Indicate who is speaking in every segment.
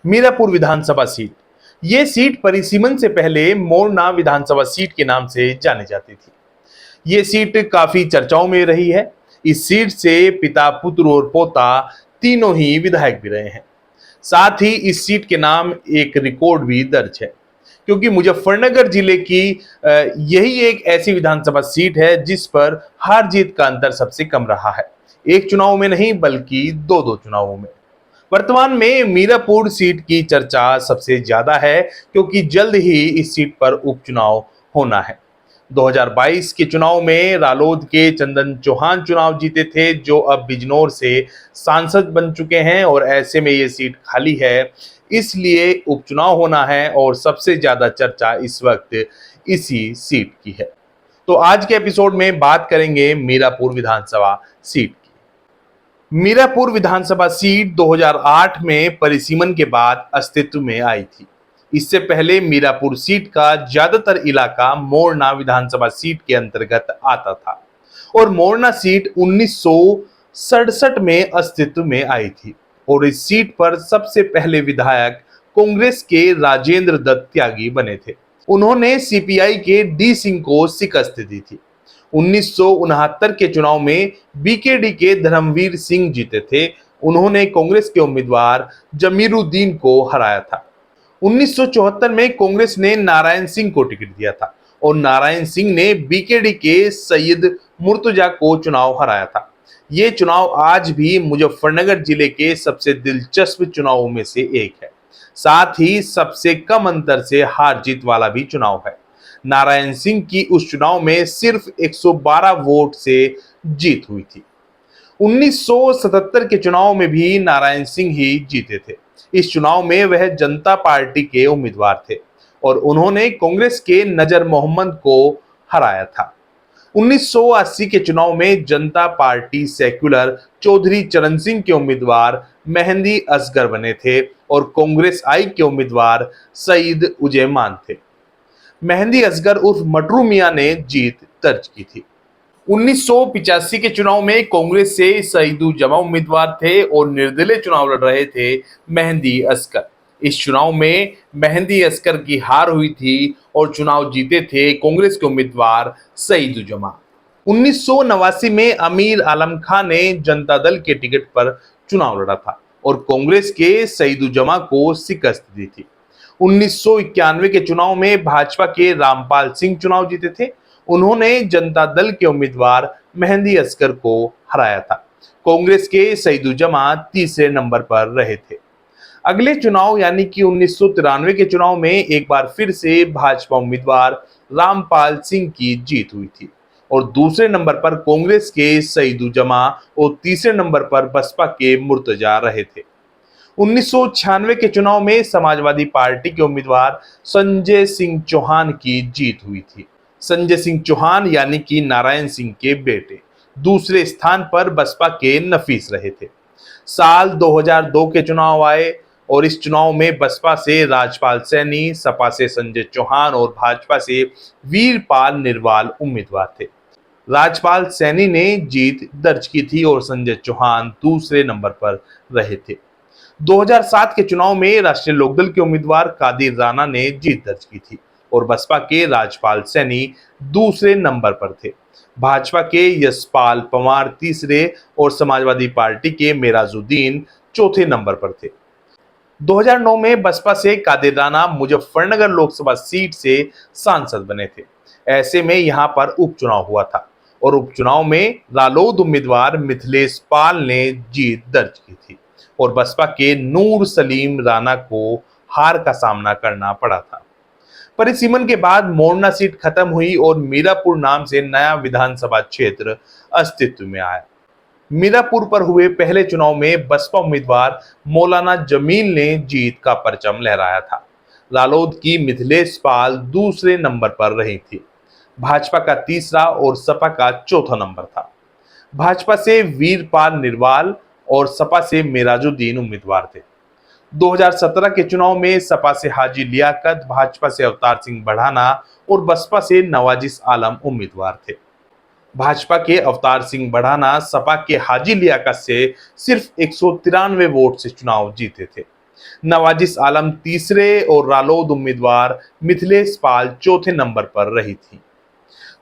Speaker 1: मीरापुर विधानसभा seat. ये seat परिसीमन से पहले मोरना विधानसभा सीट के नाम से जानी जाती थी। ये सीट काफी चर्चाओं में रही है। इस सीट से पिता, पुत्र और पोता तीनों ही विधायक भी रहे हैं। साथ ही इस सीट के नाम एक रिकॉर्ड भी दर्ज है, क्योंकि मुजफ्फरनगर जिले की यही एक ऐसी विधानसभा सीट है जिस पर हार जीत का अंतर सबसे कम रहा है। एक चुनाव में नहीं बल्कि दो दो चुनावों में। वर्तमान में मीरापुर सीट की चर्चा सबसे ज्यादा है, क्योंकि जल्द ही इस सीट पर उपचुनाव होना है। 2022 के चुनाव में रालोद के चंदन चौहान चुनाव जीते थे, जो अब बिजनौर से सांसद बन चुके हैं और ऐसे में ये सीट खाली है, इसलिए उपचुनाव होना है और सबसे ज्यादा चर्चा इस वक्त इसी सीट की है। तो आज के एपिसोड में बात करेंगे मीरापुर विधानसभा सीट। मीरापुर विधानसभा सीट 2008 में परिसीमन के बाद अस्तित्व में आई थी। इससे पहले मीरापुर सीट का ज्यादातर इलाका मोरना विधानसभा सीट के अंतर्गत आता था और मोरना सीट 1967 में अस्तित्व में आई थी और इस सीट पर सबसे पहले विधायक कांग्रेस के राजेंद्र दत्त त्यागी बने थे। उन्होंने सीपीआई के डी सिंह को शिकस्त दी थी। 1969 के चुनाव में बीकेडी के धर्मवीर सिंह जीते थे। उन्होंने कांग्रेस के उम्मीदवार जमीरुद्दीन को हराया था। 1974 में कांग्रेस ने नारायण सिंह को टिकट दिया था और नारायण सिंह ने बीकेडी के सैयद मुर्तजा को चुनाव हराया था। ये चुनाव आज भी मुजफ्फरनगर जिले के सबसे दिलचस्प चुनावों में से एक है। साथ ही सबसे कम अंतर से हार जीत वाला भी चुनाव है। नारायण सिंह की उस चुनाव में सिर्फ 112 वोट से जीत हुई थी। 1977 के चुनाव में भी नारायण सिंह ही जीते थे। इस चुनाव में वह जनता पार्टी के उम्मीदवार थे और उन्होंने कांग्रेस के नजर मोहम्मद को हराया था। 1980 के चुनाव में जनता पार्टी सेक्युलर चौधरी चरण सिंह के उम्मीदवार मेहंदी असगर बने थे और कांग्रेस आई के उम्मीदवार सईद उजैमान थे। मेहंदी असगर उर्फ मटरू मियां ने जीत दर्ज की थी। 1985 के चुनाव में कांग्रेस से सईदू जमा उम्मीदवार थे और निर्दलीय चुनाव लड़ रहे थे मेहंदी असगर। इस चुनाव में मेहंदी असगर की हार हुई थी और चुनाव जीते थे कांग्रेस के उम्मीदवार सईदू जमा। 1989 में अमीर आलम खान ने जनता दल के टिकट पर चुनाव लड़ा था और कांग्रेस के सईदू जमा को शिकस्त दी थी। 1991 के चुनाव में भाजपा के रामपाल सिंह चुनाव जीते थे। उन्होंने जनता दल के उम्मीदवार मेहंदी असगर को हराया था। कांग्रेस के सईदू जमा तीसरे नंबर पर रहे थे। अगले चुनाव यानी कि 1993 के चुनाव में एक बार फिर से भाजपा उम्मीदवार रामपाल सिंह की जीत हुई थी और दूसरे नंबर पर कांग्रेस के सईदू जमा और तीसरे नंबर पर बसपा के मुर्तजा रहे थे। 1996 के चुनाव में समाजवादी पार्टी के उम्मीदवार संजय सिंह चौहान की जीत हुई थी। संजय सिंह चौहान यानी कि नारायण सिंह के बेटे। दूसरे स्थान पर बसपा के नफीस रहे थे। साल 2002 के चुनाव आए और इस चुनाव में बसपा से राजपाल सैनी, सपा से संजय चौहान और भाजपा से वीरपाल निरवाल उम्मीदवार थे। राजपाल सैनी ने जीत दर्ज की थी और संजय चौहान दूसरे नंबर पर रहे थे। 2007 के चुनाव में राष्ट्रीय लोकदल के उम्मीदवार कादिर राणा ने जीत दर्ज की थी और बसपा के राजपाल सैनी दूसरे नंबर पर थे। भाजपा के यशपाल पंवार तीसरे और समाजवादी पार्टी के मेराजुद्दीन चौथे नंबर पर थे। 2009 में बसपा से कादिर राणा मुजफ्फरनगर लोकसभा सीट से सांसद बने थे। ऐसे में यहां पर उपचुनाव हुआ था और उपचुनाव में रालोद उम्मीदवार मिथिलेश पाल ने जीत दर्ज की थी और बसपा के नूर सलीम राणा को हार का सामना करना पड़ा था। परिसीमन के बाद मोरना सीट खत्म हुई और मीरापुर नाम से नया विधानसभा क्षेत्र अस्तित्व में आया। मीरापुर पर हुए पहले चुनाव में बसपा उम्मीदवार मौलाना जमील ने जीत का परचम लहराया था। रालोद की मिथिलेश पाल दूसरे नंबर पर रही थी। भाजपा का तीसरा और सपा का चौथा नंबर था। भाजपा से वीरपाल निरवाल और सपा से मेराजुद्दीन उम्मीदवार थे। 2017 के चुनाव में सपा से हाजी लियाकत, भाजपा से अवतार सिंह बढ़ाना और बसपा से नवाजिस आलम उम्मीदवार थे। भाजपा के अवतार सिंह बढ़ाना सपा के हाजी लियाकत से सिर्फ 193 वोट से चुनाव जीते थे। नवाजिश आलम तीसरे और रालोद उम्मीदवार मिथिलेश पाल चौथे नंबर पर रही थी।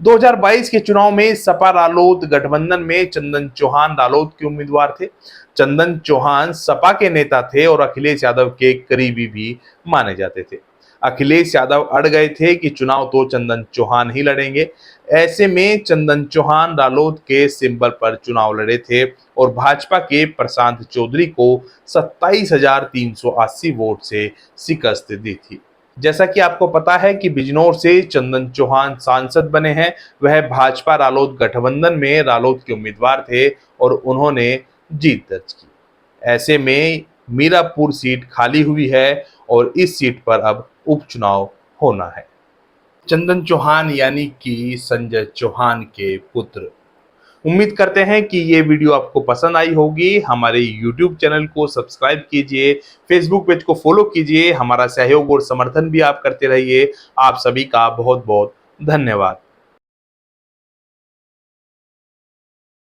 Speaker 1: 2022 के चुनाव में सपा रालोद गठबंधन में चंदन चौहान रालोद के उम्मीदवार थे। चंदन चौहान सपा के नेता थे और अखिलेश यादव के करीबी भी माने जाते थे। अखिलेश यादव अड़ गए थे कि चुनाव तो चंदन चौहान ही लड़ेंगे। ऐसे में चंदन चौहान रालोद के सिंबल पर चुनाव लड़े थे और भाजपा के प्रशांत चौधरी को 27,380 वोट से शिकस्त दी थी। जैसा कि आपको पता है कि बिजनौर से चंदन चौहान सांसद बने हैं। वह भाजपा रालोद गठबंधन में रालोद के उम्मीदवार थे और उन्होंने जीत दर्ज की। ऐसे में मीरापुर सीट खाली हुई है और इस सीट पर अब उपचुनाव होना है। चंदन चौहान यानी कि संजय चौहान के पुत्र। उम्मीद करते हैं कि ये वीडियो आपको पसंद आई होगी। हमारे YouTube चैनल को सब्सक्राइब कीजिए, Facebook पेज को फॉलो कीजिए। हमारा सहयोग और समर्थन भी आप करते रहिए। आप सभी का बहुत बहुत धन्यवाद।